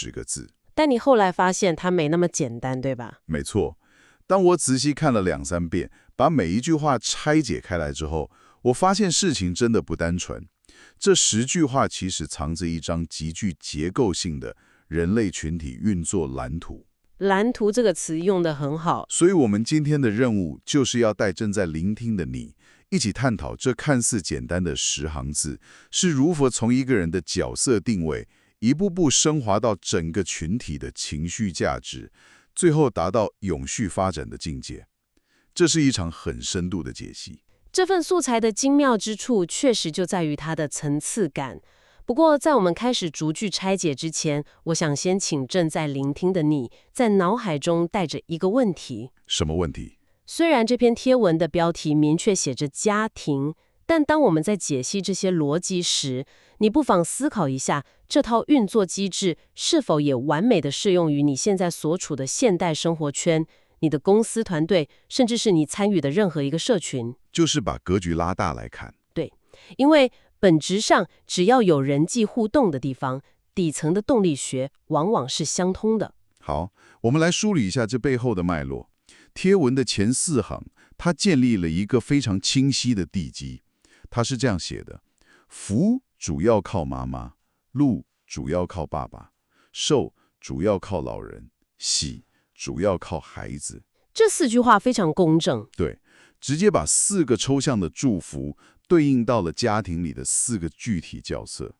个字。但你后来发现它没那么简单，对吧？没错，当我仔细看了2、3遍，把每一句话拆解开来之后，我发现事情真的不单纯。这10句话其实藏着一张极具结构性的人类群体运作蓝图。蓝图这个词用得很好。所以我们今天的任务就是要带正在聆听的你，一起探讨这看似简单的10行字，是如何从一个人的角色定位，一步步升华到整个群体的情绪价值，最后达到永续发展的境界。这是一场很深度的解析。这份素材的精妙之处，确实就在于它的层次感。不过，在我们开始逐句拆解之前，我想先请正在聆听的你，在脑海中带着一个问题。什么问题？虽然这篇贴文的标题明确写着家庭，但当我们在解析这些逻辑时，你不妨思考一下，这套运作机制是否也完美的适用于你现在所处的现代生活圈、你的公司团队，甚至是你参与的任何一个社群。就是把格局拉大来看。对，因为本质上，只要有人际互动的地方，底层的动力学往往是相通的。好，我们来梳理一下这背后的脉络。贴文的前4行，它建立了一个非常清晰的地基。它是这样写的：福主要靠妈妈，禄主要靠爸爸，寿主要靠老人，喜主要靠孩子。这4句话非常公正。对，直接把4个抽象的祝福对应到了家庭里的4个具体角色。